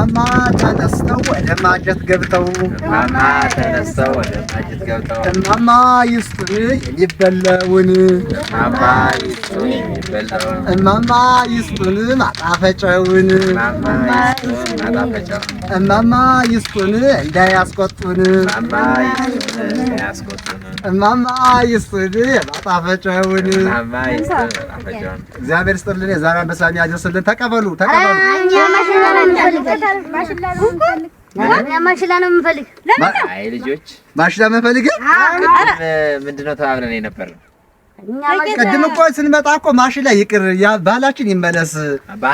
እማማ ተነስተው ወደ ማጀት ገብተው እማማ ይስጡን የሚበላውን እማማ ይስጡን ማጣፈጫውን እማማ ይስጡን እንዳያስቆጡን እማማ ይስጡን ማጣፈጫውን እግዚአብሔር ይስጥልን። የዛሬን በሰላም ያድርስልን። ተቀበሉ። ማሽላ ነው የምፈልግ። አይ ልጆች ማሽላ የምፈልግ ምንድነው ተባብረን የነበረው? ቅድም እኮ ስንመጣ እኮ ማሽላ ይቅር ያ ባህላችን ይመለስ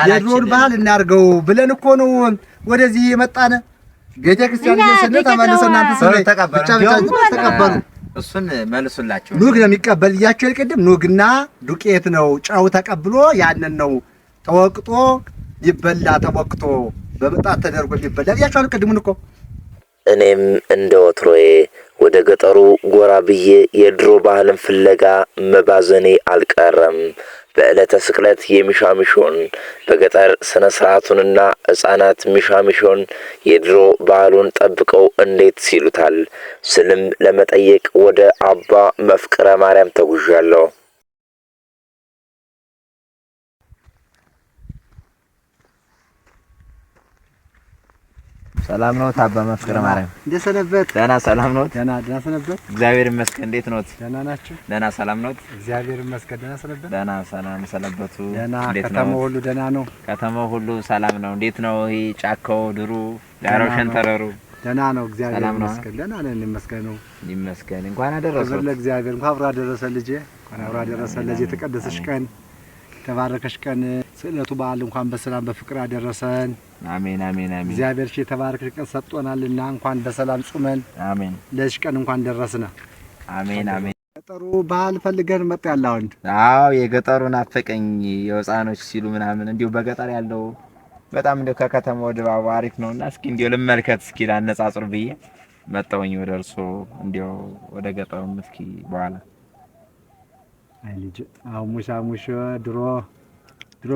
የድሮውን ባህል እናድርገው ብለን እኮ ነው ወደዚህ የመጣነ። ቤተክርስቲያን እየሰነ ተመልሰው እናንተ ተቀበሉ። እሱን መልሱላቸው። ኑግ ነው የሚቀበል እያቸው ቅድም ኑግና ዱቄት ነው ጨው ተቀብሎ ያንን ነው ተወቅጦ ይበላ። ተወቅጦ በምጣድ ተደርጎ ይበላ እያቸው ቅድሙን እኮ እኔም እንደ ወትሮዬ ወደ ገጠሩ ጎራ ብዬ የድሮ ባህልን ፍለጋ መባዘኔ አልቀረም። በዕለተ ስቅለት የሚሻምሾን በገጠር ስነ ስርዓቱንና ሕፃናት ሚሻምሾን የድሮ ባህሉን ጠብቀው እንዴት ሲሉታል ስልም ለመጠየቅ ወደ አባ መፍቅረ ማርያም ተጉዣለሁ። ሰላም ነው አባ መፍቅረ ማርያም? እንዴት ሰነበት? ደህና ሰላም ነው? ደህና ሰነበት። እግዚአብሔር ይመስገን። እንዴት ነው? ደህና ናችሁ? ደህና ሰላም ነው? እግዚአብሔር ይመስገን። ደህና ሰነበት። ደህና ሰላም ሰነበቱ። ከተማው ሁሉ ደህና ነው? ከተማው ሁሉ ሰላም ነው። እንዴት ነው ይሄ ጫካው ድሩ ዳራው ሸንተረሩ? ደህና ነው። እግዚአብሔር ይመስገን። ደህና ነን። ይመስገነው ይመስገን። እንኳን አደረሰው ለእግዚአብሔር። እንኳን አብራ ደረሰ ልጄ። እንኳን አብራ ደረሰ ልጄ። የተቀደሰሽ ቀን ተባረከሽ ቀን ስዕለቱ በዓል እንኳን በሰላም በፍቅር አደረሰን። አሜን አሜን አሜን። እግዚአብሔር የተባረከሽ ቀን ሰጥቶናልና እንኳን በሰላም ጾመን አሜን ለዚህ ቀን እንኳን ደረስና። አሜን አሜን። ገጠሩ ባህል ፈልገን መጣ ያለው እንዴ? አዎ የገጠሩን አፈቀኝ የህፃኖች ሲሉ ምናምን እንዲሁ በገጠር ያለው በጣም እንደው ከከተማው ድባቡ አሪፍ ነውና እስኪ እንዲው ልመልከት እስኪ ላነጻጽር ብዬ መጣሁኝ ወደ እርሶ እንዲው ወደ ገጠሩም እስኪ በኋላ አይ ልጅ አሁን ሙሻ ድሮ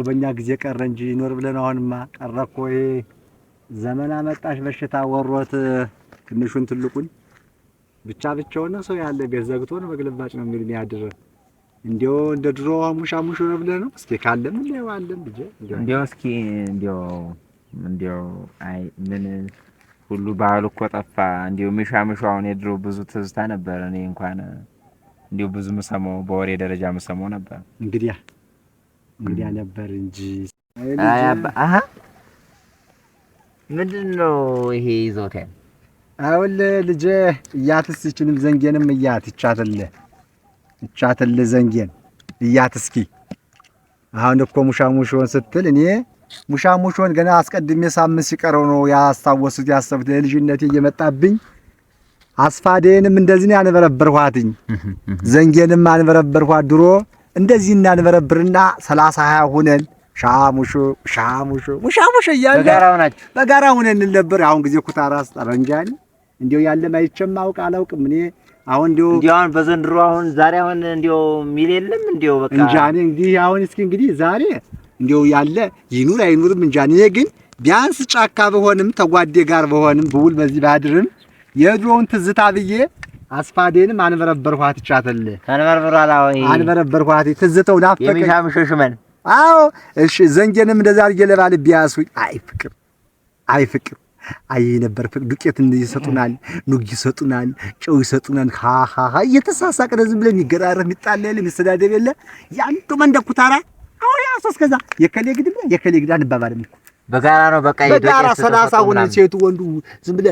በእኛ ጊዜ ቀረ እንጂ ይኖር ብለን አሁንማ ቀረ እኮ። ይሄ ዘመን አመጣሽ በሽታ ወሮት ትንሹን ትልቁን ብቻውን ሰው ያለ ቤት ዘግቶ ነው በግልባጭ ነው የሚል የሚያድር። እንዲያው እንደ ድሮ ሙሻ ነው ብለን ነው እስኪ ካለም እንዲያዋለን ልጅ እንዲያው እስኪ እንዲያው አይ ምን ሁሉ ባህል እኮ ጠፋ። እንዲያው ሚሻምሻውን የድሮ ብዙ ትዝታ ነበር። እኔ እንኳን እንዲሁ ብዙ መሰማው በወሬ ደረጃ መሰማው ነበር። እንግዲያ ነበር እንጂ አይ አሃ ምንድነው ይሄ ይዞታ? አውል ልጄ እያትስ ይችንም ዘንጌንም እያት ይቻተል ዘንጌን እያት እስኪ አሁን እኮ ሙሻሙሾን ስትል እኔ ሙሻሙሾን ገና አስቀድሜ ሳምንት ሲቀረው ነው ያስታወሱት ያሰብኩት ለልጅነቴ እየመጣብኝ አስፋዴንም እንደዚህ ነው ያንበረበርኳትኝ። ዘንጌንም አንበረበርኳት ድሮ እንደዚህ እናንበረብርና 30 20 ሆነን ሻሙሾ እያለ በጋራ ሆነን ነበር። አሁን ጊዜ ኩታራስ ጠረንጃኒ እንዲው ያለ ማይቸም አላውቅም እኔ አሁን እንዲው አሁን በዘንድሮ አሁን ዛሬ አሁን እንዲው ሚል የለም እንዲው በቃ እንጃኔ እንግዲህ አሁን እስኪ እንግዲህ ዛሬ እንዲው ያለ ይኑር አይኑርም እንጃኔ። ግን ቢያንስ ጫካ በሆንም ተጓዴ ጋር በሆንም ብውል በዚህ ባድርም የድሮውን ትዝታ ብዬ አስፋዴንም አንበረበርኳት ይቻተል አንበረበርኳት ትዝተው ናፈቀኝ የሚሻምሽሽመን። አዎ እሺ ዘንጌንም እንደዛ አድርጌ ለባል ቢያሱኝ አይ ፍቅር አይ ነበር ፍቅር። ዱቄት ይሰጡናል፣ ኑግ ይሰጡናል፣ ጨው ይሰጡናል። ሃሃሃ እየተሳሳቀ ዝም ብለን ይገራረም ይጣላል የሚሰዳደብ የለ ያንዱ መንደኩታራ አዎ ያሶስ ከዛ የከሌ ግድ አንባባልም በጋራ ነው በቃ በጋራ 30 ሆነ ሴቱ ወንዱ ዝም ብለ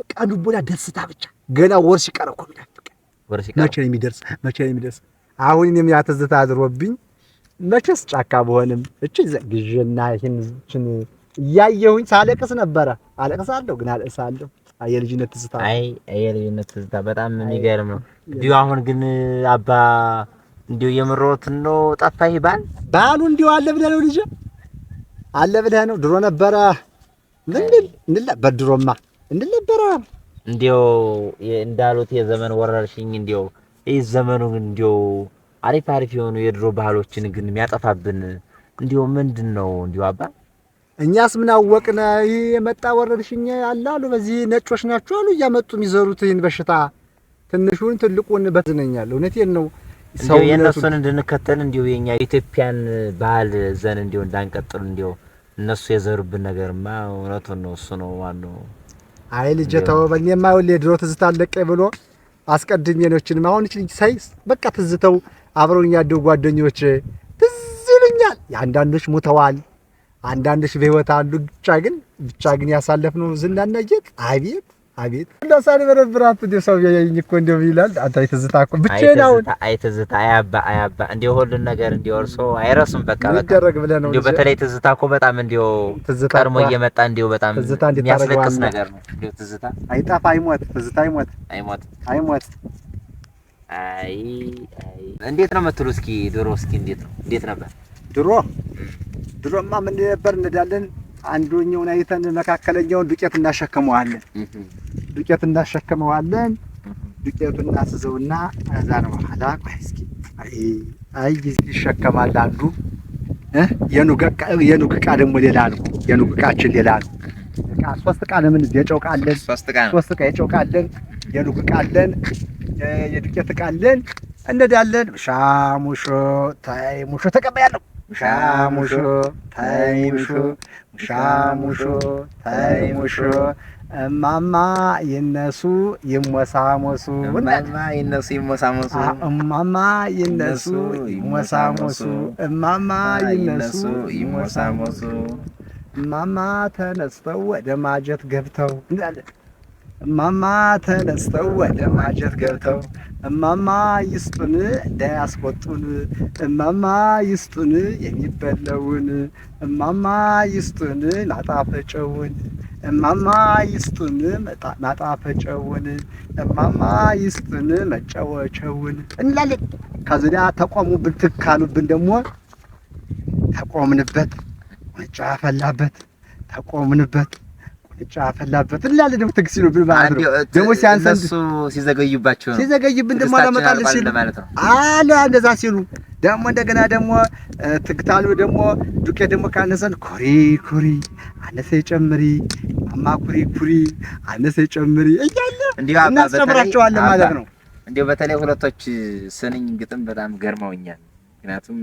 በቃ ዱቦላ ደስታ ብቻ ገና ወር ሲቀረው እኮ መቼ ነው የሚደርስ? አሁን እኔም ያተዝታ አድሮብኝ መቼስ ጫካ በሆንም እቺ ዘግጀና ይህን እያየሁኝ ሳለቅስ ነበረ። አለቅሳለሁ ግን አለቅሳለሁ። የልጅነት ትዝታ የልጅነት ትዝታ በጣም የሚገርም ነው። እንዲሁ አሁን ግን አባ እንዲሁ የምሮት ነው ጠፋ ይባል ባሉ እንዲሁ አለ ብለህ ነው ልጅ አለ ብለህ ነው። ድሮ ነበረ ምን በድሮማ ነበረ እንዲሁ እንዳሉት የዘመን ወረርሽኝ እንዲሁ ይህ ዘመኑ እንዲሁ አሪፍ የሆኑ የድሮ ባህሎችን ግን የሚያጠፋብን እንዲሁ ምንድነው እንዲሁ አባ እኛስ ምን አወቅነ? ይሄ የመጣ ወረርሽኝ አለ አሉ። በዚህ ነጮች ናቸው አሉ እያመጡ የሚዘሩት ይህን በሽታ ትንሹን ትልቁን በዝነኛል። እውነቴን ነው። ሰው የነሱን እንድንከተል እንዲሁ የኛ ኢትዮጵያን ባህል ዘን እንዲሁ እንዳንቀጥል እንዲሁ እነሱ የዘሩብን ነገርማ እውነቱን ነው። እሱ ነው ዋናው። አይ ልጅ ተው በእኔማ ወለ ድሮ ትዝታ አለቀ ብሎ አስቀድሜ ነችን አሁን እቺ ሳይ በቃ ትዝተው አብረውኝ ያደጉ ጓደኞች ትዝ ይሉኛል። አንዳንዶች ሞተዋል፣ አንዳንዶች በህይወት አሉ። ብቻ ግን ያሳለፍነው ዝናና ጌጥ አቤት አቤት ለሳሪ በረብራት እንደ ሰው ያየኝ እኮ እንደው ይላል። አንተ ትዝታ እኮ ብቻዬን አሁን ትዝታ አያባ እንደው ሁሉን ነገር እንደው እርሶ አይረሱም። በቃ ይደረግ ብለህ ነው እንደው በተለይ ትዝታ እኮ በጣም እንደው ቀርሞ እየመጣ እንደው በጣም የሚያስለቅስ ነገር ነው። እንደው ትዝታ አይጣፋ አይሞት፣ ትዝታ አይሞት። አይ እንዴት ነው የምትሉ? እስኪ ድሮ እንዴት ነበር ድሮማ ምን ነበር? እንዳለን አንዱኛውን አይተን መካከለኛውን ዱቄት እናሸከመዋለን። ዱቄቱን እናስዘውና ከዛ ነው በኋላ ቆይ እስኪ አይ ይሸከማል አንዱ የኑግ ዕቃ ደግሞ ሌላ ነው። የኑግ ዕቃችን ሌላ ነው። ዕቃ 3 ዕቃ ነው። ምን የጨውቃለን 3 ዕቃ የጨውቃለን፣ የኑግ ዕቃለን፣ የዱቄት ዕቃለን። እንዳለን ሻሙሾ ታይሙሾ ተቀበያለሁ። ሻሙሾ ታይሙሾ እማማ ይነሱ ይሞሳሞሱ እማማ ተነስተው ወደ ማጀት ገብተው እማማ ይስጡን እንዳያስቆጡን፣ እማማ ይስጡን የሚበለውን፣ እማማ ይስጡን ማጣፈጨውን፣ እማማ ይስጡን ማጣፈጨውን፣ እማማ ይስጡን መጫወቻውን እንላለን። ከዚያ ተቆሙብን፣ ትካሉብን። ደግሞ ተቆምንበት፣ ቁንጫ ፈላበት፣ ተቆምንበት ጫፈላበት እንላለን። ደግሞ ትግስ ይሉብን ማለት ነው። ደግሞ ሲያንሰን ሲዘገዩብን ደግሞ አላመጣልሽ ሲሉ ማለት ነው አለ። እንደዛ ሲሉ ደግሞ እንደገና ደግሞ ትግታሉ። ደግሞ ዱቄት ደግሞ ካነሰን ኩሪ አነሰ ጨምሪ፣ ማማ ኩሪ አነሰ ጨምሪ እያለ እናስጨምራቸዋለን ማለት ነው። እንዴ በተለይ ሁለቶች ስንኝ ግጥም በጣም ገርመውኛል። ምክንያቱም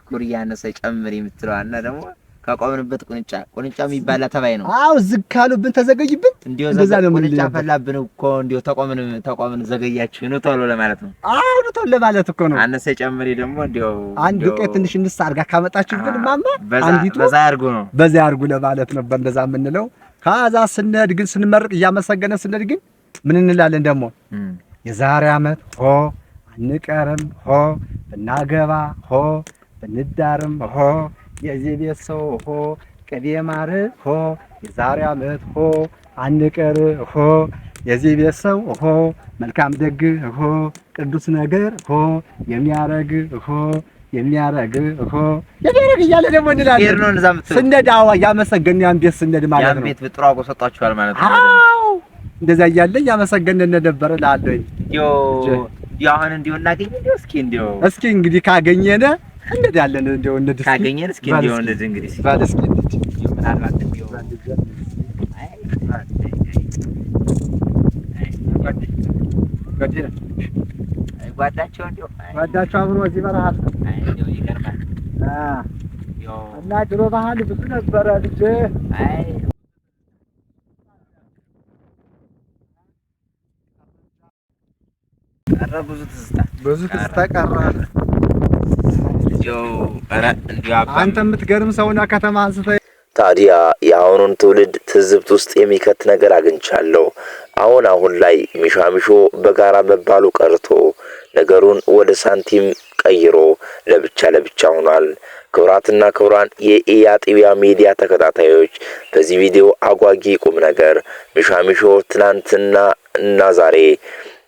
ኩሪ ያነሰ ጨምሪ የምትለዋና ደግሞ ከቆምንበት ቁንጫ የሚባል ተባይ ነው። አው ዝካሉብን፣ ተዘገዩብን። እንደዛ ነው። ቁንጫ ፈላብን እኮ እንዴው ተቆምን ዘገያችሁ ነው ቶሎ ለማለት ነው። አው ቶሎ ለማለት እኮ ነው። አነሰ ጨምሪ ደግሞ እንደው አንድ ዱቄት ትንሽ እንስ አድርጋ ካመጣችሁብን ማማ አንዲቱ በዛ ያርጉ ለማለት ነበር እንደዛ የምንለው። ከዛ ስንሄድ ግን ስንመርቅ እያመሰገነ ስንሄድ ግን ምን እንላለን ደግሞ የዛሬ ዓመት አንቀርም ብናገባ ብንዳርም የዚህ ቤት ሰው ቅቤ ማር የዛሬ ዓመት አንቀር የዚህ ቤት ሰው መልካም ደግ ቅዱስ ነገር የሚያረግ እያለ ደግሞ እንላለን። ስንሄድ ያመሰገን ያን ቤት ስንሄድ ማለት ነው። ያን ቤት ጥሩ አውቆ ሰጣችኋል ማለት ነው። አዎ እንደዛ እያለ ያመሰገንን ነበር እላለሁ። አሁን እንዲሁ እናገኝ እስኪ እንግዲህ ካገኘነ እንሄዳለን። እንደው እንድስ ካገኘን እስኪ እንደው እንግዲህ ባል እስኪ ምናልባት እንደው ጓዳቸው አብሮ እዚህ በረሃ እንደው ይገርማል። እና ድሮ ባህል ብዙ ነበረ ልጅ። ቀረ ብዙ ትዝታ ቀረ። አንተ የምትገርም ሰውና ከተማ አንስተህ ታዲያ የአሁኑን ትውልድ ትዝብት ውስጥ የሚከት ነገር አግኝቻለሁ። አሁን ላይ ሚሻሚሾ በጋራ መባሉ ቀርቶ ነገሩን ወደ ሳንቲም ቀይሮ ለብቻ ሆኗል። ክቡራትና ክቡራን የኢያጢቢያ ሚዲያ ተከታታዮች በዚህ ቪዲዮ አጓጊ ቁም ነገር ሚሻሚሾ ትናንትና እና ዛሬ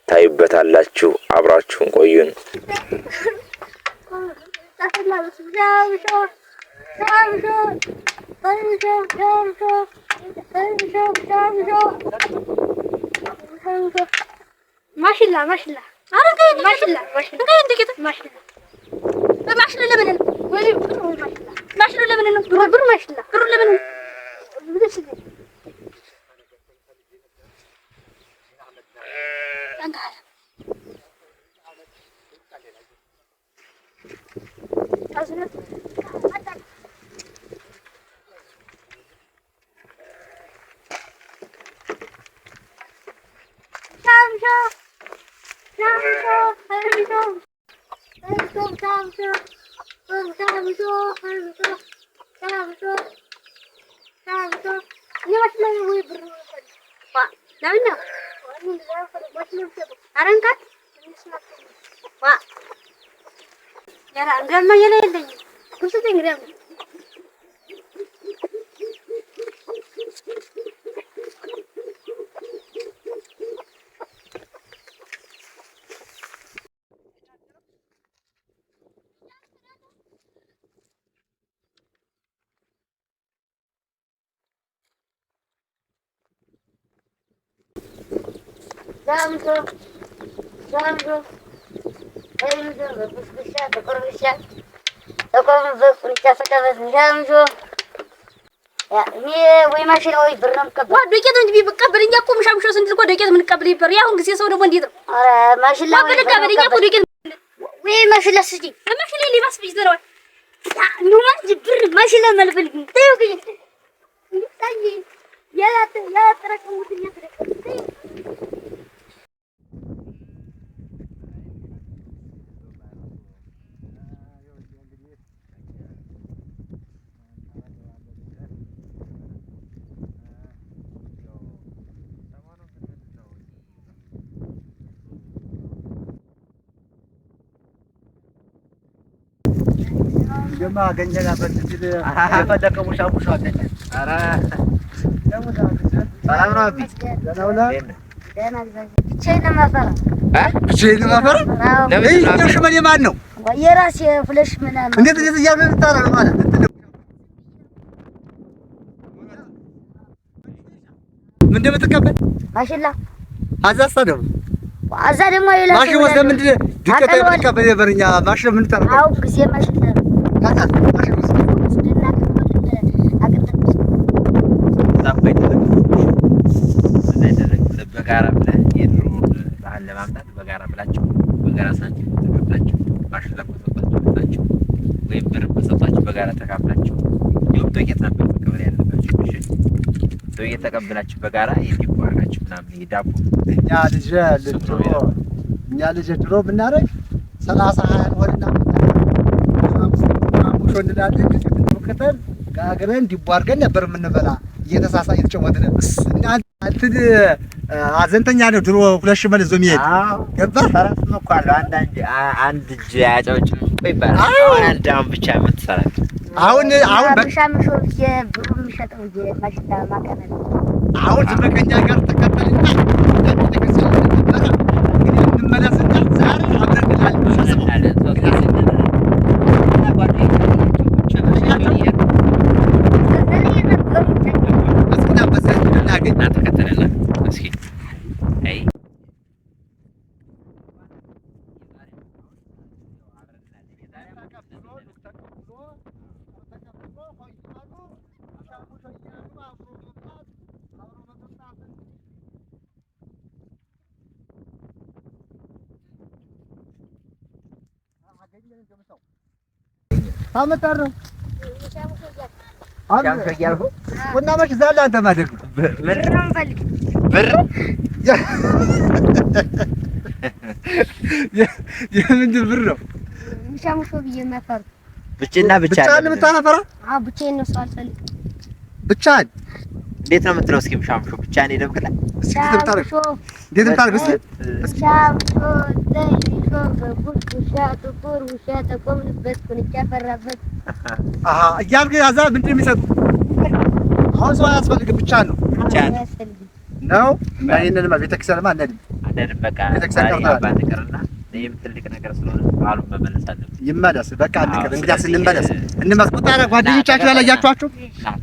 ታዩበታላችሁ። አብራችሁን ቆዩን። ማሽላ ማሽላ ለምን ነው ወይ ማሽላ ለምን ነው ብሩ ማሽላ ብሩ ለምን ነው ወይ ማሽላ ወይ ብር ነው የምቀበል። ዱቄት እንጂ ቢቀበል እኛ እኮ ምሻምሾ ስንል እኮ ዱቄት የምንቀበል ይበር። ያሁን ጊዜ ሰው ደግሞ እንዴት ነው? ኧረ ማሽላ ወይ ብር እኛ እኮ ዱቄት ወይ ማሽላ ስጪኝ። ማሽላ ሊባስ ቢዘረዋል ያ ነው እንጂ ብር ማሽላ መልፈልግ ተይው ግን እንዴ ያ ተረከሙትኛ ተረከሙ ጀማ ገኘና በትጅል የፈለከው ሙሻሙሻ አገኘ። ኧረ ሰላም ነው አቢ ደህና ነህ? ብቻዬን ነው የማፈራ። ብቻዬን ነው የማፈራ? ለምን ሽመኔ ማን ነው? የራሴ ፍለሽ ምናምን እንዴት እያለ ልታረግ ማለት ምን እንደምትቀበል ማሽላ አዛሳ ደግሞ አዛ ደግሞ ሌላ ማሽ ወሰደ ምንድን ዱቄት የምትቀበል የበርኛ ማሽ ምን ታረግ? አው ጊዜ ማሽላ ታታል ማሽ ወሰደ በጋራ ብለህ የድሮ ባህል ለማምጣት በጋራ ብላችሁ በጋራ ሳንቲም ተካፍላችሁ ማሽላ ቆጥባችሁ ወይም ብር በሰጣችሁ በጋራ ተካፍላችሁ ይሁን ዱቄት ነበር መቀበል ያለባችሁ። እሺ ዱቄት ተቀብላችሁ በጋራ የሚቆራራችሁ ምናምን ይዳቡ እኛ ልጅ ድሮ ብናረግ 30 20 ወልና ሙሾ እንላለን ከተል ጋግረን ዲቧርገን ነበር የምንበላ እየተሳሳ እየተጨወተን እና አንተ አዘንተኛ ነው ድሮ ሁለት ሽመል ይዞ የሚሄድ ገባ ፈረስም እኮ አለው አንድ እጅ ያጫውጭም እኮ ይባላል። አሁን አንድ ብቻ የምትሰራ አሁን በሻምሾ የብሩ የሚሸጠው የማሽላ ማቀነል አሁን ዝመቀኛ ጋር ተከተልና ተከሰለ ነበር እንግዲህ እንመለስና ዛሬ አብረን እንላለን ታመጣሩ ያልኩ ወና ማሽ ዛላ አንተ ማደግ ብር ነው የምፈልግ ብር የምንድን ብር ነው ምሻሙሾ ብዬ የማፈር ብቻና ብቻ ብቻህን የምታፈራ? አዎ ብቻዬን ነው ሰው አልፈልግም። ብቻህን እንዴት ነው የምትለው? እስኪ ምሻምሾ ብቻህን ሄደህ ብለህ እስኪ ትምታረግ እንዴት ምታረግ እስኪ ምሻሙሾ ለይሾ በቡሽ ውሻ ጥቁር ውሻ ተቆምንበት ኩንቻ ፈራበት አሃ እያልክ ያዛ ምንድን የሚሰጡ አሁን ሰው አያስፈልግም ብቻህን ነው ብቻህን ነው ይሄንንማ ቤተክርስቲያንማ አንሄድም በቃ ባንድ ቀርና ይሄም ትልቅ ነገር ስለሆነ በዓሉን መመለስ አለብን። ይመለስ በቃ አንቀር እንግዲያስ እንመለስ ቁጣራ ጓደኞቻችሁ ያላያችኋቸው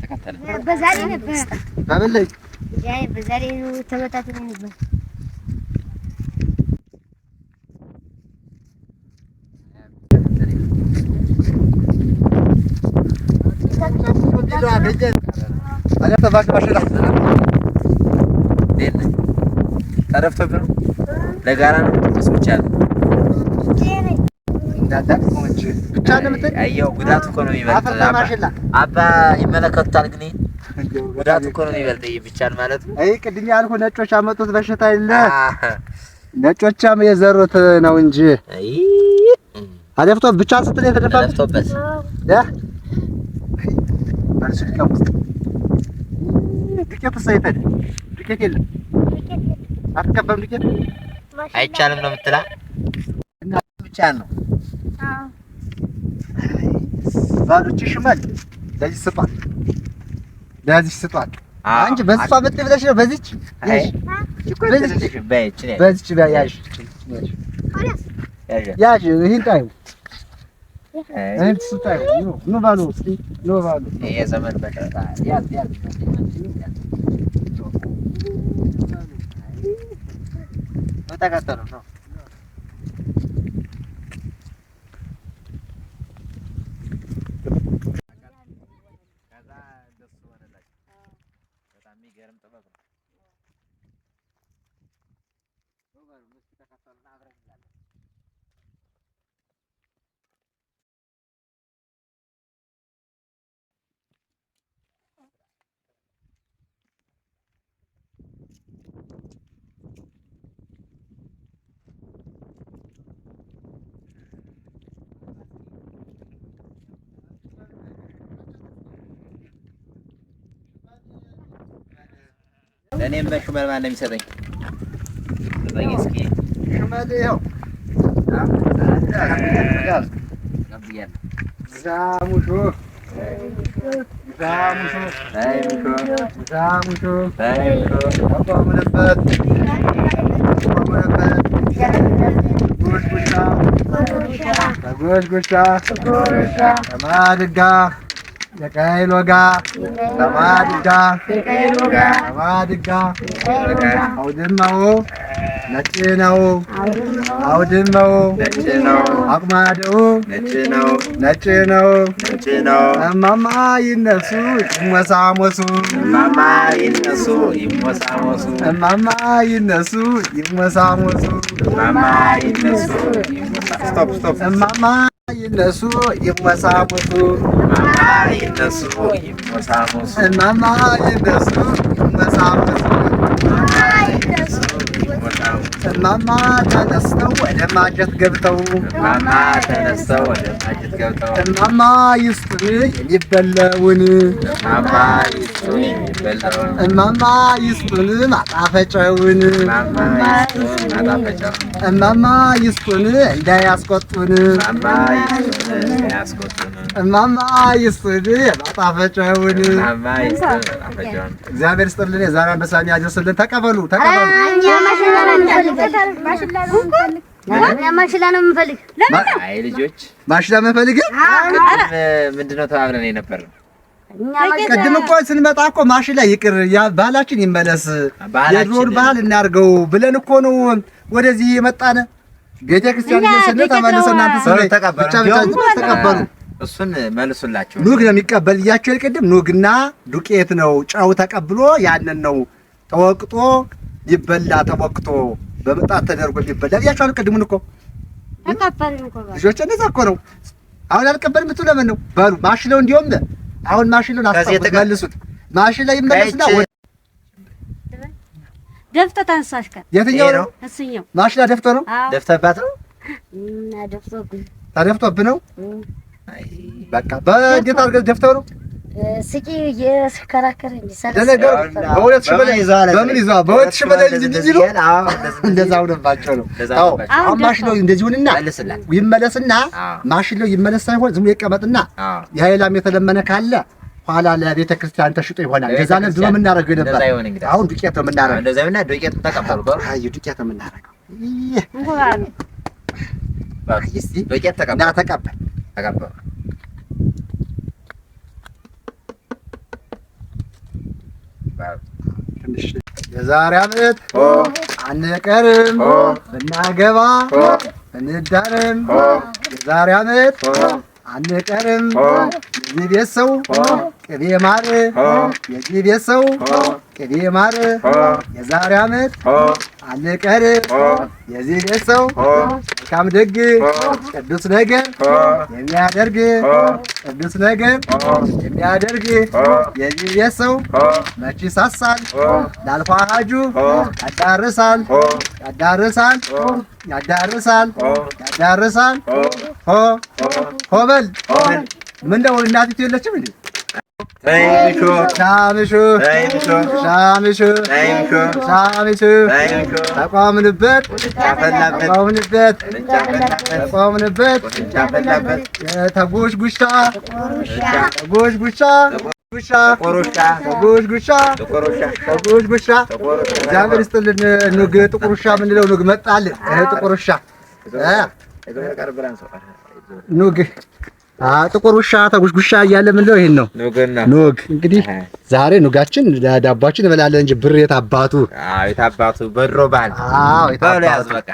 ተከተለ በዛሬ ነበር በበለይ በዛሬ ተመታተን ነበር ተረፍቶብህ ነው ለጋራ ነው ተስብቻለሁ። ብቻ ነው የምትል አየው ጉዳቱ እኮ ነው የሚበልጥ። አባ ይመለከቱታል ግን ጉዳቱ እኮ ነው የሚበልጥ ብቻን ማለት ነው። አይ ቅድም ያልኩህ ነጮች አመጡት በሽታ የለ ነጮችም የዘሩት ነው እንጂ አይ አለፍቶ ብቻ ስትል የተደፋ ተደፍቶበት ያ ባልሽ ከሙስ ዱቄት ሳይፈድ ዱቄት የለም አትቀበም ዱቄት አይቻልም ነው የምትላ እና ብቻ ነው ባሉች ሽመል ለዚህ ስጧት ለዚህ ስጧት አንቺ በሷ መጥ ብለሽ ነው በዚች በዚች ያዥ ያዥ ይሄን ጣዩ አንተ ስታይ ነው ባሉ ነው ባሉ የዘመን በቀጣ ያዝ ተከተሉ ነው ከዛ ደስ ወለላች በጣም የሚገርም ጥበብ ነው። ተከተሉና አብረን እንላለን። ለኔም በሽመል ማን ነው የሚሰጠኝ? ሰጠኝ እስኪ ሽመል ይኸው ዛሙሾ አቋሙንበት ጉሽጉሻ ተማድጋ የቀይ ሎጋ ተማድጋ አውድማው ነጭ ነው አውድማው ነጭ ነው አቁማደው ነጭ ነው እማማ ይነሱ ይሞሳሞሱ ስቶፕ እማማ ይነሱ ይሞሳሞሱ እማማ ተነስተው ወደ ማጀት ገብተው እማማ ይስጡን የሚበላውን እማማ ይስጡን ማጣፈጫውን እማማ ይስጡን እንዳያስቆጡን እማማ ይስጡን ማጣፈጫውን እግዚአብሔር ይስጥልን። የዛሬ አንበሳን ያድርስልን። ተቀበሉ። ማሽላ ነው የምፈልግ። አይ ልጆች ማሽላ የምፈልግ ምንድነው ተባብለን የነበረው? ቅድም እኮ ስንመጣ እኮ ማሽላ ይቅር ባህላችን ይመለስ የድሮውን ባህል እናድርገው ብለን እኮ ነው ወደዚህ የመጣነ። ቤተክርስቲያን ስንት ተመለሰ። እናንተ ብቻ ተቀበሉ። እሱን መልሱላቸው። ኑግ ነው የሚቀበል እያቸው ቅድም ኑግና ዱቄት ነው ጨው ተቀብሎ ያንን ነው ተወቅጦ ይበላ ተወቅጦ በመጣት ተደርጎ ይበላ እያቸው ቅድሙን እኮ ተቀበልን እኮ ልጆች እንደዛ እኮ ነው። አሁን አልቀበልም ብትሉ ለምን ነው በሉ ማሽለው እንዲሁም አሁን ማሽለውን አስጠብቁት መልሱት። ማሽላ ይመለስና ደፍቶ ተንሳሽ ከ የትኛው ነው እሱኛው ማሽላ ደፍቶ ነው ደፍተባት ነው እና ደፍቶብኝ ተደፍቶብህ ነው። አይ በቃ በእንዴት አድርገህ ደፍተው ነው ስቂ የስከራከረ ለነገሩ በሁለት ሺህ በላይ በምን ይዟ በሁለት ሺህ በላይ እንዲሉ እንደዛው ነባቸው ነው። አሁን ማሽለው እንደዚሁንና ይመለስና ማሽለው ይመለስ ሳይሆን ዝም ይቀመጥና የኃይላም የተለመነ ካለ ኋላ ለቤተ ክርስቲያን ተሽጦ ይሆናል። እንደዛ ነው ድሮ የምናደርገው ነበር። አሁን ዱቄት ነው የምናደርገው። እንደዛውና ዱቄት ተቀበሉ። አይ ዱቄት ነው የምናደርገው። እንኳን ባክስቲ ዱቄት ተቀበሉ። ተቀበሉ የዛሬ ዓመት አንቀርም ብናገባ እንዳርም የዛሬ ዓመት አንቀርም የዚህ ቤት ሰው ቅቤ ማር የዚህ ቤት ሰው ቅቤ ማር የዛሬ ዓመት አንቀር የዚህ ቤት ሰው መልካም ደግ ቅዱስ ነገር የሚያደርግ ቅዱስ ነገር የሚያደርግ የዚህ ቤት ሰው መች ይሳሳል ላልፋ ሀጁ ያዳርሳል ያዳርሳል ያዳርሳል ያዳርሳል ሆ በል ምነው እናቲቱ የለችም እንዴ? ሻምሹ ተቋምንበት ተጎሽ ጉሻ እግዚአብሔር ይስጥልን። ኑግ ጥቁር ውሻ የምንለው ኑግ መጣልን። ጥቁር ውሻ ኑግ ጥቁር ውሻ ተጉሽጉሻ እያለ የምንለው ይሄን ነው። ኑግ እንግዲህ ዛሬ ኑጋችን ዳባችን እንበላለን እንጂ ብር የት አባቱ? አዎ የት አባቱ በድሮ ባህል። አዎ የት አባቱ? ያዝ በቃ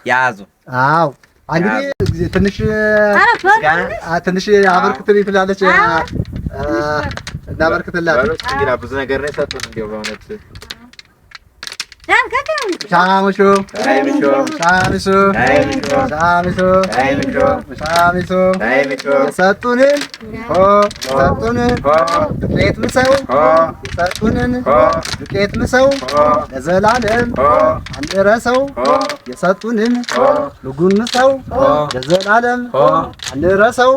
ያዙ። አዎ እንግዲህ ትንሽ አበርክትልኝ ትላለች። እናበርክትላት። ብዙ ነገር ነው የሰጡን እንደው በእውነት ሻምሹ ሰጡንን ዱቄት ምሰው ዱቄት ምሰው ለዘላለም አንረሰው የሰጡንን ኑጉን ምሰው ለዘላለም አንረሰው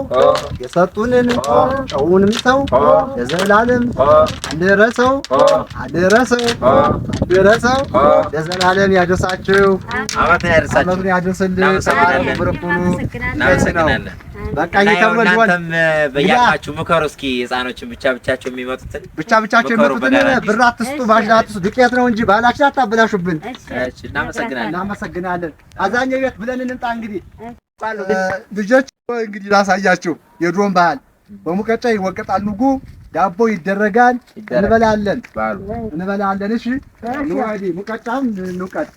የሰጡንን ጨውን ምሰው ለዘላለም አንረሰው ለዘላለም ያደርሳችሁ። አመት ያደርስልን። በቃ እናንተም በያላችሁ ምከሩ እስኪ። ህፃኖችን ብቻቸው የሚመጡትን ብር አትስጡ፣ ባሽን አትስጡ። ዱቄት ነው እንጂ ባህላችን አታበላሹብን። እናመሰግናለን። አዛኘ ቤት ብለን እንምጣ። እንግዲህ ልጆች እንግዲህ ላሳያችሁ የድሮን ባህል። በሙቀጫ ይወቀጣል ኑጉ፣ ዳቦ ይደረጋል፣ እንበላለን። እሺ ኑዋዲ ሙቀጫም ኑቀጥ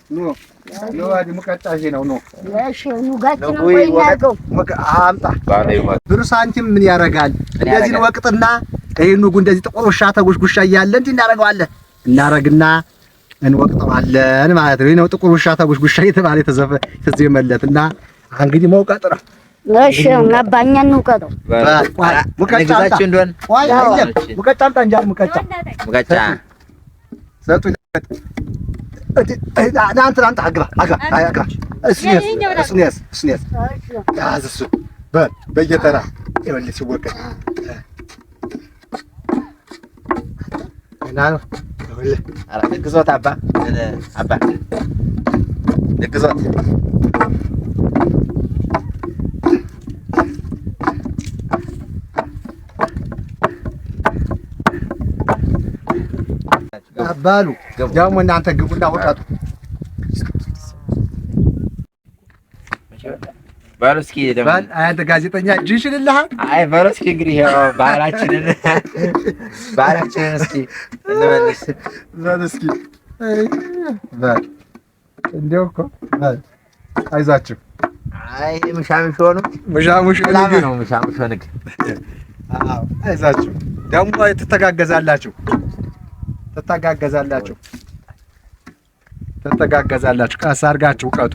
ኑዋዲ ሙቀጫ ይሄ ነው። እሺ ኑጋችን ወይ እናርገው አምጣ። ብር ሳንቲም ምን ያደርጋል? እንደዚህ ነው ወቅጥና ይሄ ኑጉ እንደዚህ ጥቁር ውሻ ተጉሽጉሻ እያለ እንዴ እናረግና እንወቅጠዋለን ማለት ነው። ይሄ ነው ጥቁር ውሻ ተጉሽጉሻ የተባለ የተዘመለትና እንግዲህ መውቀጥ ነው። እሺ አባኛን እንውቀጠው። ሙቀጫ እንደሆነ ሙቀጫ አምጣ እንጂ ሙቀጫ ሰጡ እናንተ አግባ እሱኔስ ያዝ እሱ በየተራ ይኸውልህ ሲወቀጥ እና ነው ይኸውልህ። ኧረ ደግዞት አባ ደግዞት ባሉ ደግሞ እናንተ ግቡና ወጣቱ ባሉ እስኪ ደግሞ አንተ ጋዜጠኛ እጅ ይችልልሃል። አይ ባሉ እስኪ እንግዲህ ባህላችንን እስኪ እንመልስ። ባሉ እስኪ እንደው እኮ አይዛችሁ። አይ ምሻምሾ ነው ምሻምሾ ንግ። አዎ አይዛችሁ ደግሞ ትተጋገዛላችሁ ቀስ አድርጋችሁ እውቀቱ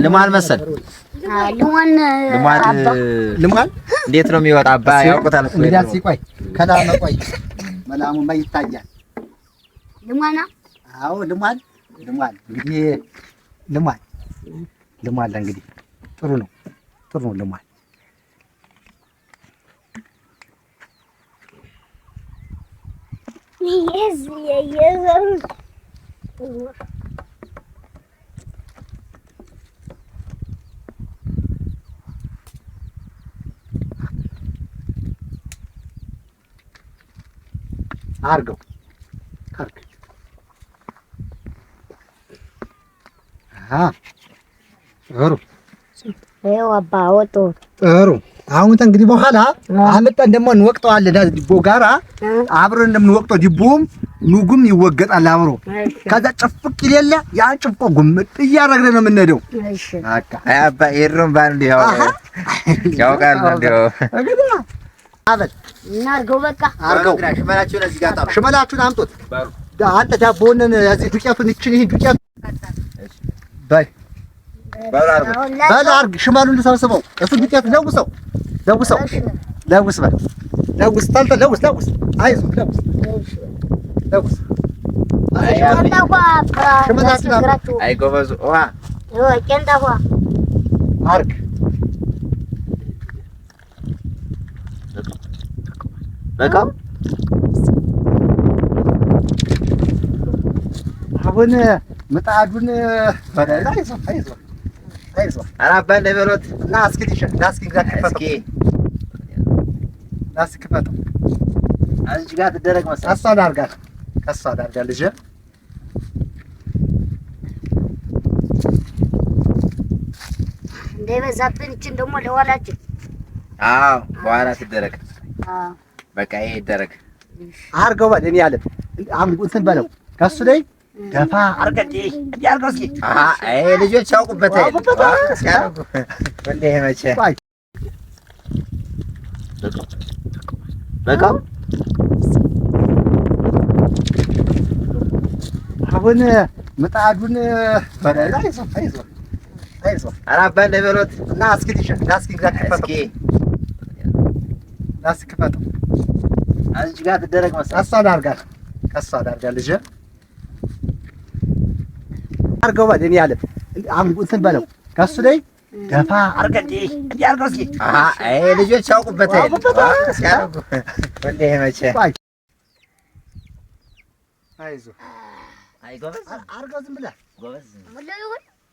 ልሟል መሰል ልሟል እንዴት ነው የሚወጣ? አባ ያውቁታል እኮ እንግዲህ አስቆይ ከላም ቆይ መላሙማ ይታያል። ልሟና አዎ ልሟል እንግዲህ ልሟል እንግዲህ ጥሩ ነው ልሟል። አርገው ጥሩ ይኸው አባ ወጡ ጥሩ አሁን እንግዲህ በኋላ አመጣን ደግሞ እንወቅጠዋለን ዲቦ ጋራ አብረን እንደምንወቅጠው ዲቦም ኑጉም ይወገጣል አብሮ ከዛ ጭፍቅ ይለለ ያን ጭፍቆ ጉምጥ እያረግነ ነው የምንሄደው እሺ በቃ አባ ይሩም ባንድ ያውቃል እንደው እንግዲህ አበል እናርገው በቃ አርገው ሽመላችሁን እዚህ ጋር ጣሉ ሽመላችሁን አምጡት አንተ ዳቦውን እዚህ ዱቄቱን ይችን ይሄ ዱቄት በይ በል አርግ ሽመሉን ልሰብስበው እሱ ዱቄት ለውሰው ለውስ በል ለውስ ታልተ ለውስ አይዞህ ለውስ አይ ጎበዙ ውሃ አርግ በቃ አሁን ምጣዱን አይዞህ ኧረ አባ እንዳይበሎት እና እስኪ ክፈተው እዚህ ጋር ትደረግ መሰለኝ ከሷ አድርጋ ልጄ እንዳይበዛብን እችን ደግሞ ለኋላችን አዎ በኋላ ትደረግ በቃ ይሄ ይደረግ አርገው በል እኔ ያለ እንትን በለው ከሱ ላይ ደፋ አርገዴ እንዲያርገው እስኪ አይ ልጆች ያውቁበታል ያውቁ እንዴ መቼ በቃ አሁን ምጣዱን አይዞህ ኧረ አባ እንዳይበሎት እና እስኪ ክፈተው እዚህ ጋር ትደረግ መሰለኝ ከሷ አድርጋ ልጄ አርገው በል እኔ ያለ እንትን በለው ከሱ ላይ ደፋ አርገዴ እንዲያርገው እስኪ አይ ልጆች ያውቁበታል ያውቁ እንዴ መቼ አይዞህ አይ ጎበዝ አርገው ዝም ብለህ ጎበዝ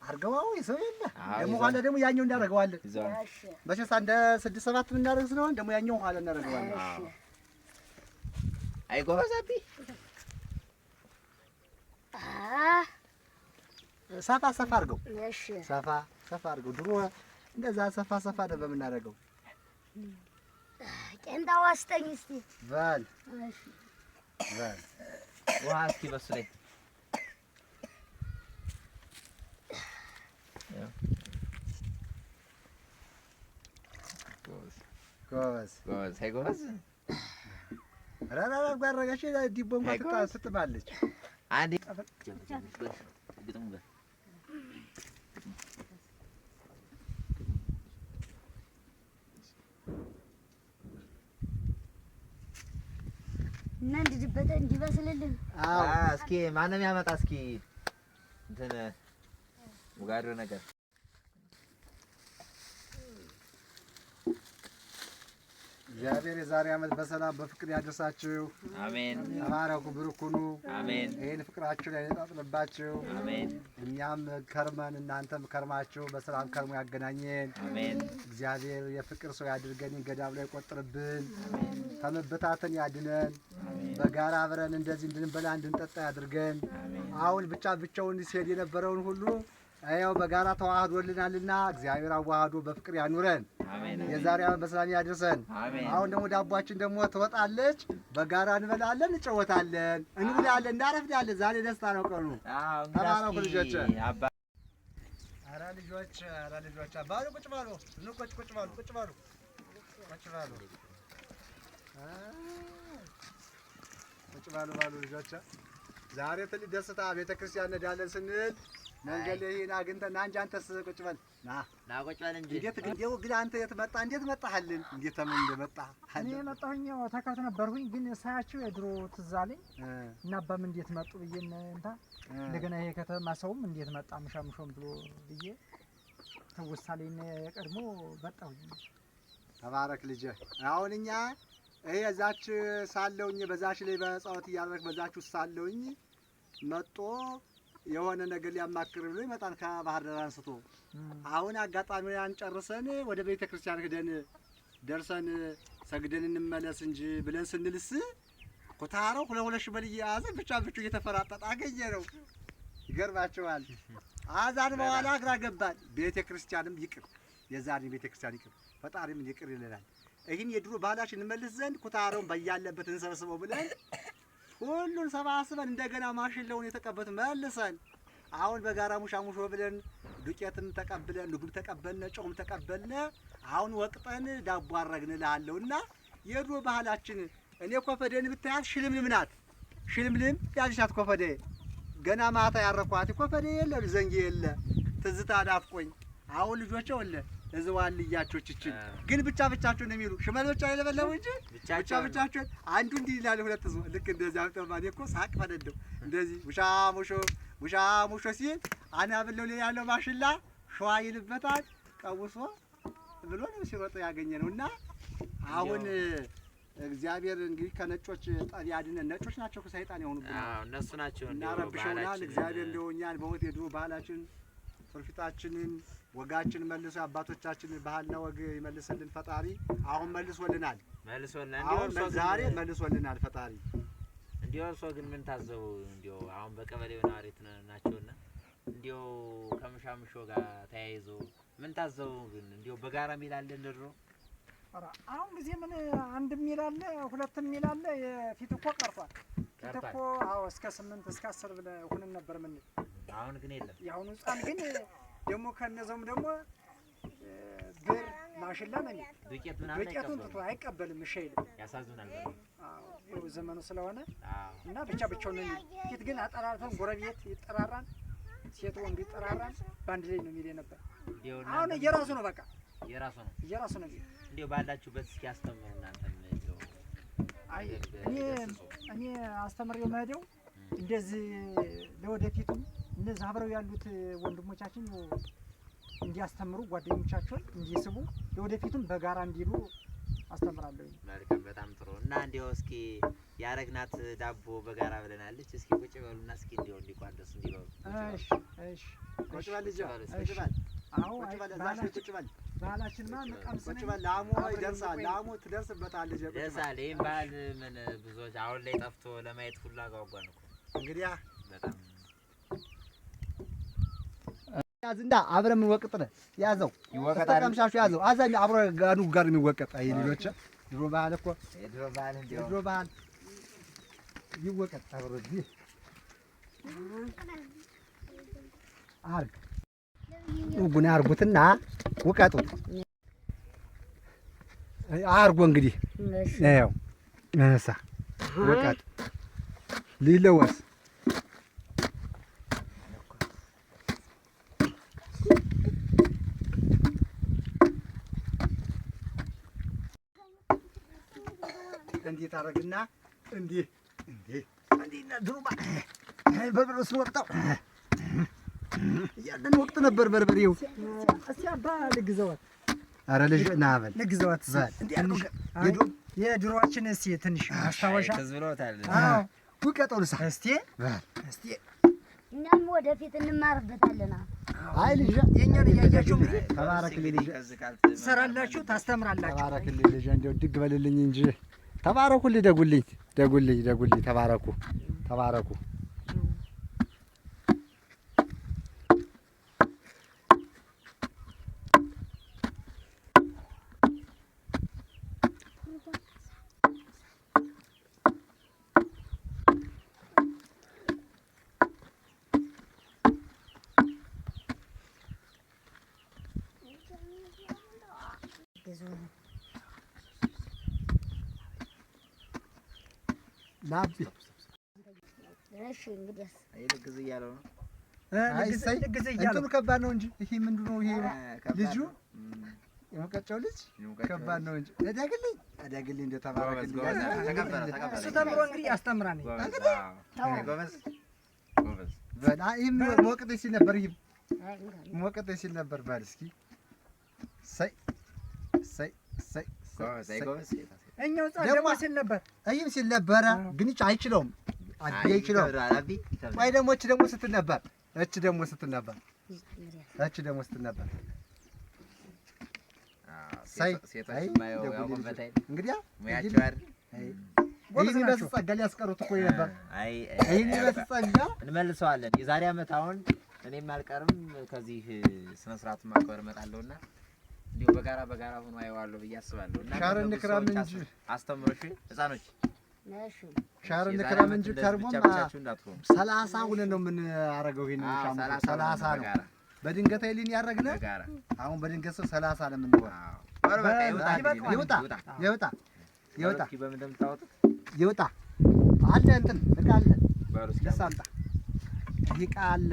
አርገው ሰው የለ ደግሞ ኋላ ደግሞ ያኛው እንዳደርገዋለን መቼስ እንደ 6-7 የምናደርግ ስለሆነ ደግሞ ያኛው ኋላ እናደርገዋለን አይ ጎበዝ አቢ ሰፋ አርገው ሰፋ አርገው ድሮ እንደዛ ሰፋ ነበር የምናደርገው ቄንጣው አስጠኝ እስቲ በል ውሃ እስኪ በሱ ላይ ጎበዝ አይ ጎበዝ ራራ ጋራጋሽ ዲቦ እንኳን ትጥማለች አንዴ እና እንዲበስልልን እስኪ ማንም ያመጣ እስኪ እንትን ሙጋዶ ነገር እግዚአብሔር የዛሬ ዓመት በሰላም በፍቅር ያደርሳችሁ። አሜን። ተባረኩ፣ ብሩክ ሁኑ። አሜን። ይሄን ፍቅራችሁ ላይ ያጣጥልባችሁ። አሜን። እኛም ከርመን እናንተም ከርማችሁ በሰላም ከርሞ ያገናኘን። አሜን። እግዚአብሔር የፍቅር ሰው ያድርገን፣ ገዳም ላይ ቆጥርብን፣ ከመበታተን ያድነን። በጋራ አብረን እንደዚህ እንድንበላ እንድንጠጣ ያድርገን። አሁን ብቻውን ሲሄድ የነበረውን ሁሉ ያው በጋራ ተዋህዶልናልና እግዚአብሔር አዋህዶ በፍቅር ያኑረን። የዛሬ ዓመት በሰላም ያድርሰን። አሁን ደግሞ ዳቦአችን ደግሞ ትወጣለች። በጋራ እንበላለን፣ እንጨወታለን፣ እንውላለን፣ እናረፍዳለን። ዛሬ ደስታ ነው ቀኑ። ተባረኩ ልጆች። ኧረ ልጆች ባሉ ቁጭ በሉ፣ ቁጭ በሉ። ባሉ ልጆች ዛሬ ትልቅ ደስታ ቤተክርስቲያን እንሄዳለን ስንል መንገድ ላይ ይሄን አግኝተን አንቺ አንተስ ቁጭ በል ና ቁጭ በል እንጂ እንዴት ግን አንተ የት መጣ? እንዴት መጣህልን? እንዴት ተምን እንደመጣ እኔ የመጣሁኝ ተከት ነበርኩኝ፣ ግን ሳያቸው የድሮ ትዝ አለኝ እና አባም እንዴት መጡ ብዬ እንደገና ይሄ ከተማ ሰውም እንዴት መጣ ምሻምሾም ብሎ ብዬ ተወሳለኝ የቀድሞ መጣሁኝ። ተባረክ ልጄ። አሁን እኛ ይሄ እዛች ሳለውኝ በዛች ላይ በጸሎት እያደረክ በዛች ውስጥ ሳለውኝ መጦ የሆነ ነገር ሊያማክር ብሎ ይመጣል ከባህር ዳር አንስቶ። አሁን አጋጣሚውን ጨርሰን ወደ ቤተ ክርስቲያን ሄደን ደርሰን ሰግደን እንመለስ እንጂ ብለን ስንልስ ኩታራው ሁለት ሽበል እየያዘ ብቻ እየተፈራጠጠ አገኘ ነው። ይገርማቸዋል። አዛን በኋላ ግራ ገባን። ቤተ ክርስቲያንም ይቅር የዛሬ ቤተ ክርስቲያን ይቅር ፈጣሪም ይቅር ይለናል። ይህን የድሮ ባህላችን እንመልስ ዘንድ ኩታረውን በያለበት እንሰብስበው ብለን ሁሉን ሰባስበን እንደገና ማሽላውን የተቀበት መልሰን አሁን በጋራ ሙሻሙሾ ብለን ዱቄትን ተቀብለን ንጉድ ተቀበልነ ጨውም ተቀበልነ አሁን ወቅጠን ዳቦ አረግን እልሃለሁና የድሮ ባህላችን እኔ ኮፈደን ብታያት ሽልምልም ናት። ሽልምልም ያልሻት ኮፈደ ገና ማታ ያረኳት ኮፈደ የለ ዘንጌ የለ ትዝታ ዳፍቆኝ አሁን ልጆች ወለ እዝዋን ልያቾችችን ግን ብቻቸውን ነው የሚሉ ሽመሎች አይለበለው እንጂ ብቻቸውን አንዱ እንዲህ ይላል ሁለት ዙ ልክ እንደዚህ አውጣማኔ እኮ ሳቅ ፈደደው እንደዚህ ውሻ ሙሾ ሲል አናብለው ላይ ያለው ማሽላ ሸዋ ይልበታል ቀውሶ ብሎ ነው ሲሮጥ ያገኘ ነውና አሁን እግዚአብሔር እንግዲህ ከነጮች ጠብ ያድነን። ነጮች ናቸው ከሰይጣን የሆኑብን። እነሱ ናቸው እና ረብሸውናል። እግዚአብሔር እንደውኛል በወት የድሮ ባህላችን ትውፊታችንን ወጋችን መልሶ አባቶቻችንን ባህልና ወግ ይመልስልን ፈጣሪ። አሁን መልሶልናል። አሁን ዛሬ መልሶልናል ፈጣሪ። እንዲያው እርሶ ግን ምን ታዘቡ? እንዲያው አሁን በቀበሌው ነዋሪት ናቸውና እንዲያው ከምሻምሾ ጋር ተያይዞ ምን ታዘቡ? ግን እንዲያው በጋራ ሚላል እንደድሮ አሁን ጊዜ ምን አንድ ሚል አለ ሁለት ሚል አለ። የፊት እኮ ቀርቷል። ፊት እኮ አዎ እስከ 8 እስከ 10 ብለህ ሆነን ነበር ምን አሁን ግን የለም። ያሁኑ ህፃን ግን ደግሞ ከነዘውም ደግሞ ብር ማሽላ ነው ዱቄት ምናምን ዱቄቱን ትቶ አይቀበልም። እሺ አይልም። ያሳዝናል። አዎ ይኸው ዘመኑ ስለሆነ እና ብቻውን ነው። ፊት ግን አጠራርተን ጎረቤት ይጠራራል፣ ሴት ወንድ ይጠራራል። ባንድ ላይ ነው የሚል ነበር። አሁን እየራሱ ነው በቃ እየራሱ ነው። እንዴው ባላችሁበት እስኪ አስተምሩ እናንተም ነው። አይ እኔ አስተምሬው መሄደው እንደዚህ ለወደፊቱም እነዚህ አብረው ያሉት ወንድሞቻችን እንዲያስተምሩ ጓደኞቻቸውን እንዲስቡ ለወደፊቱም በጋራ እንዲሉ አስተምራለሁ። መልካም በጣም ጥሩ። እና እንዴው እስኪ ያረግናት ዳቦ በጋራ ብለናለች። እስኪ ቁጭ በሉና እስኪ እንዴው እንዲቋደስ እንዲበሉ። እሺ ቁጭ በል ልጅ ቁጭ በል። አዎ ቁጭ በል ቁጭ በል። ባህላችንማ መቃምስ ቁጭ በል። ላሙ ይደርሳል። ላሙ ትደርስበታለች። ደሳል ይሄን ባህል ምን ብዙዎች አሁን ላይ ጠፍቶ ለማየት ሁሉ አጓጓን እኮ እንግዲያ በጣም ያዝንዳ አብረን ወቅጥ ነው ያዘው ይወቀጣል። ተቀምሻሹ ያዘው አዛኝ አብሮ ጋኑ ጋር የሚወቀጥ አይ ልጆች ድሮ ባህል እኮ ድሮ ባህል ይወቀጥ አብሮ እዚህ አርግ ጉና አርጉትና ውቀጡት። አርጎ እንግዲህ ያው ነሳ ውቀጥ ሊለወስ እንዴት አረግና እንዲህ ድሩባ በርበሬው ስንወቅጠው ያለን ወቅት ነበር። በርበሬው እስኪ አባ ልግዘዋት። ኧረ ልጅ ና በል ልግዘዋት የድሮዋችን እስኪ ትንሽ ማስታወሻ ተዝብሎታል። አዎ ውቀጠው ልሳ እስቲ እኛም ወደፊት እንማርበታለን። አይ ልጅ የእኛን እያያችሁ እንግዲህ ተባረክልኝ ልጅ ትሰራላችሁ፣ ታስተምራላችሁ። ተባረክልኝ ልጅ እንደው ድግ በልልኝ እንጂ ተባረኩልኝ። ደጉልኝ ተባረኩ። ናቢ እሺ እንግዲህ ልግዝ እያለው ነው። ልግዝ እያለው እንትኑ ከባድ ነው እንጂ ይሄ ምንድን ነው? ይሄ ልጁ የሙቀጫው ልጅ ከባድ ነው እንጂ እደግልኝ እንደው ተባረክልኝ። እሱ ተምሮ እንግዲህ ያስተምራል። ጎበዝ በል ይሄም ሞቅጤ ሲል ነበር። ይሄም ሞቅጤ ሲል ነበር። በል እስኪ ሰይ ጎበዝ እኛው ጻደማ ሲል ነበር። ይሄም ሲል ነበረ ግን አይችለውም። ወይ ደግሞ እቺ ደግሞ ስትል ነበር። ሳይ እንግዲህ ሙያቸው አይደል ይሄን በስጸጋ ሊያስቀሩት እኮ ነበር። ይሄን በስጸጋ እንመልሰዋለን። የዛሬ ዓመት አሁን እኔም አልቀርም ከዚህ ስነ ስርዓቱን ማክበር እመጣለሁና እንዲሁ በጋራ ሆኖ አየዋለሁ ብዬ አስባለሁ። እና ሻር እንክራም እንጂ አስተምሮሽ ህፃኖች ሻር እንክራም እንጂ ከርሞም 30 ሁነን ነው ምን አረገው ይሄን ሻም 30 ነው በድንገት አይልን ያረግነ አሁን በድንገት 30 ለምን ነው ይወጣ በምን እንደምታወጡት ይወጣ አለ እንትን እቃ አለ ለሳምጣ ይቃ አለ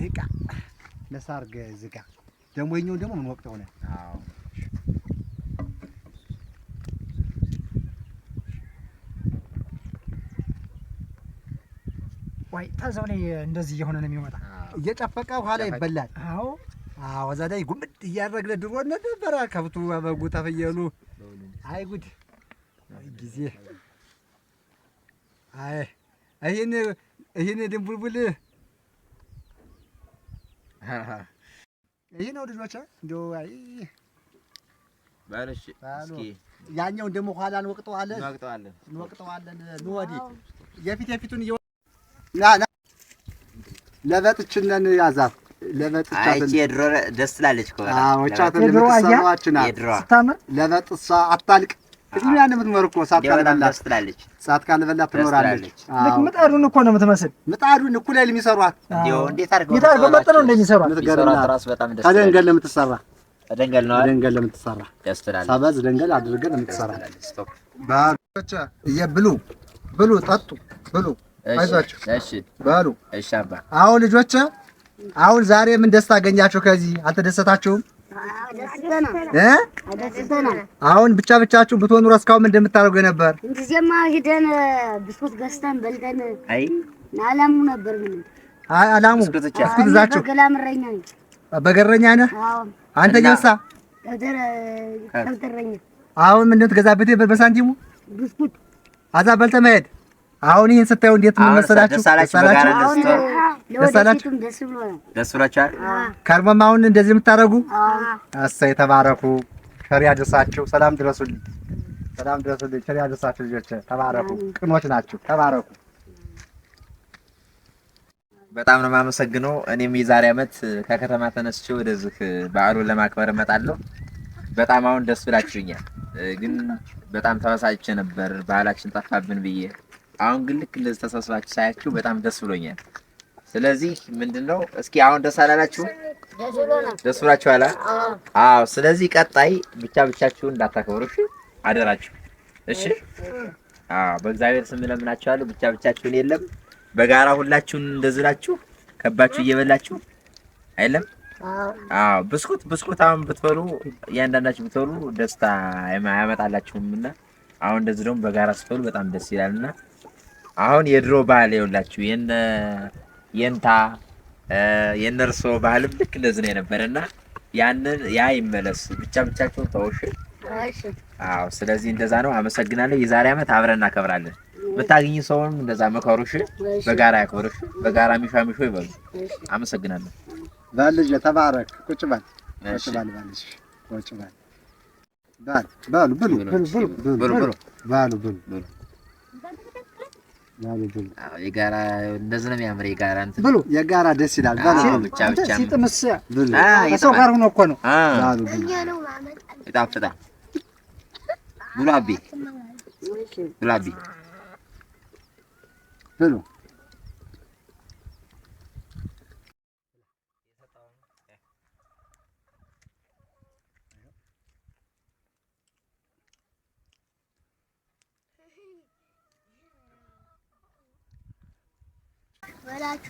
ይቃ ለሳርገ ዝጋ ደሞ የኛው ደሞ ምን ወቅት ሆነ አዎ ወይ ታዛው ላይ እንደዚህ እየሆነ ነው የሚወጣ እየጨፈቀ ኋላ ይበላል አዎ ወዛ ላይ ጉምድ እያረግለ ድሮ ነበር ከብቱ በጉ ተፈየሉ አይ ጉድ ጊዜ አይ ይሄን ድንቡልቡል ይሄ ነው ልጆች እንደው አይ ባለሽ እስኪ ያኛው ደሞ ኋላ እንወቅጠዋለን ንወዲ የፊቱን ና ለበጥችነን ያዛት ለበጥቻት አይ የድሮ ደስ ትላለች እኮ ቻት ለበጥሳዋችና ስታምር ለበጥሳ አታልቅ እዚህ ያን የምትመርኮ ደስ ትላለች ሳት ካልበላ ትኖራለች ልክ ምጣዱን እኮ ነው የምትመስል ምጣዱን እኩል የሚሰሯት እንዴት አድርገው መጥነው እንደሚሰሯት ራስ በጣም ደስ ከደንገል ለምትሰራ ደንገል ነው ደንገል ለምትሰራ ደስ ትላለች ሳበዝ ደንገል አድርገን ለምትሰራ ባቻ ብሉ ጠጡ ብሉ አይዟችሁ እሺ በሉ እሺ አባ አሁን ልጆች አሁን ዛሬ ምን ደስታ አገኛችሁ ከዚህ አልተደሰታችሁም አሁን ብቻችሁ ብትሆኑ እስካሁን ምን እንደምታደርጉ ነበር እንግዲህማ ሄደን ብስኩት ገዝተን በልተን አይ ናላሙ ነበር ምን አላሙ እስኩትዛችሁ በገረኛ ነህ አንተ ጀሳ ከብተረኛ አሁን ምን ትገዛበት በሳንቲሙ ብስኩት አዛ በልተህ መሄድ አሁን ይሄን ስታዩ እንዴት ምን መሰላችሁ ደስ ብሏችኋል ከርመም አሁን እንደዚህ የምታረጉ አሳይ ተባረኩ ሸሪያ ደሳችሁ ሰላም ድረሱልኝ ሸሪያ ደሳችሁ ልጆች ተባረኩ ቅኖች ናችሁ ተባረኩ በጣም ነው የማመሰግነው እኔም የዛሬ አመት ከከተማ ተነስቼ ወደዚህ በዓሉን ለማክበር እመጣለሁ በጣም አሁን ደስ ብላችሁኛል ግን በጣም ተበሳጭቼ ነበር ባህላችን ጠፋብን ብዬ አሁን ግን ልክ እንደዚህ ተሰብስባችሁ ሳያችሁ በጣም ደስ ብሎኛል ስለዚህ ምንድነው እስኪ አሁን ደስ አላላችሁ ደስ ብላችኋል አዎ ስለዚህ ቀጣይ ብቻችሁን እንዳታከብሩ እሺ አደራችሁ እሺ በእግዚአብሔር ስም ለምናችኋለሁ ብቻችሁን የለም በጋራ ሁላችሁን እንደዝላችሁ ከባችሁ እየበላችሁ አይደለም ብስኩት አሁን ብትበሉ ያንዳንዳችሁ ብትበሉ ደስታ ያመጣላችሁምና አሁን እንደዚህ ደግሞ በጋራ ስትበሉ በጣም ደስ ይላልና አሁን የድሮ ባህል ይኸውላችሁ የንታ የነርሶ ባህልም ልክ እንደዚህ ነው የነበረና ያንን ያ ይመለስ ብቻችሁን ተውሽ እሺ ስለዚህ እንደዛ ነው አመሰግናለሁ የዛሬ አመት አብረን እናከብራለን ብታገኙ ሰውም እንደዛ መከሩሽ በጋራ ያከብሩሽ በጋራ ሚሻሚሾ ይበሉ አመሰግናለሁ ባልጅ ተባረክ ቁጭ በል የጋራ እንደዚህ ነው የሚያምር የጋራ እንትን ብሉ የጋራ ደስ ይላል ብቻ ሲጥምስ ሰው ጋር ሆኖ እኮ ነው ይጣፍጣል ብሉ አቢ ብሉ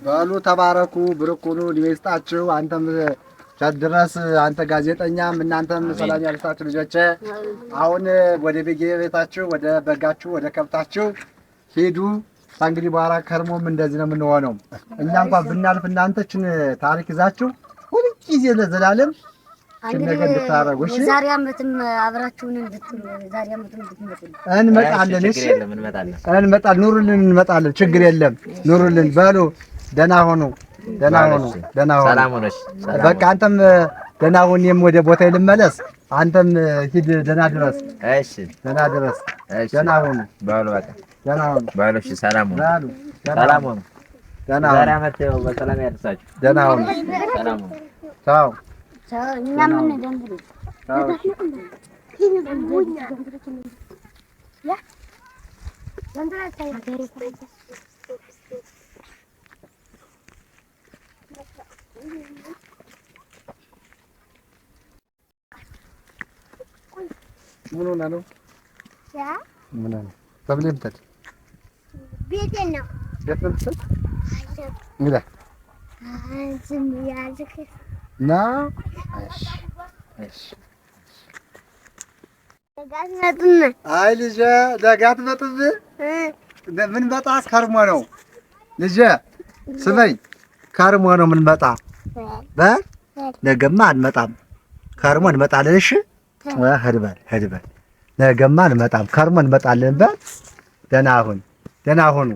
በሉ ተባረኩ ብርኩኑ ዲስጣችሁ አንተም ቻድራስ አንተ ጋዜጠኛም እናንተም ሰላም ያልሳችሁ ልጆቼ አሁን ወደ ቤታችሁ ወደ በጋችሁ ወደ ከብታችሁ ሄዱ እንግዲህ በኋላ ከርሞም እንደዚህ ነው የምንሆነው እኛ እንኳን ብናልፍ እናንተችን ታሪክ ይዛችሁ ሁሉ ጊዜ ለዘላለም ነገር እንድታረጉ እሺ ዛሬ አመትም አብራችሁን ዛሬ አመትም እንመጣለን እሺ እንመጣለን ኑሩልን እንመጣለን ችግር የለም ኑሩልን በሉ ደህና ሆኑ ሰላም ሆነሽ በቃ አንተም ደህና ሁን እኔም ወደ ቦታዬ ልመለስ አንተም ሂድ ደህና ድረስ እሺ ደህና ሁኑ በሉ በቃ ደህና ሁኑ በሉ እሺ ሰላም ሁኑ ዛሬ አመት በሰላም ያድርሳችሁ ደህና ሁኑ ሰላም ሁኑ ቻው እኛ ምን ደንብ ምን ሆነ ነው? ምን ሆነ? በምን ልትል? ቤቴን ነው። የት ነው ልትል? እንግዳ ዝም ያዝክ ና። እሺ እሺ። ለጋት መጥነ አይ ልጄ ለጋት መጥብ ምን መጣ ከርሞ ነው ልጄ ስመኝ ከርሞ ነው ምን መጣ ነገማ አንመጣም ከርሞ እንመጣለን እሺ ሂድ በል ነገማ አንመጣም ከርሞ እንመጣለን በል ደህና ሁኑ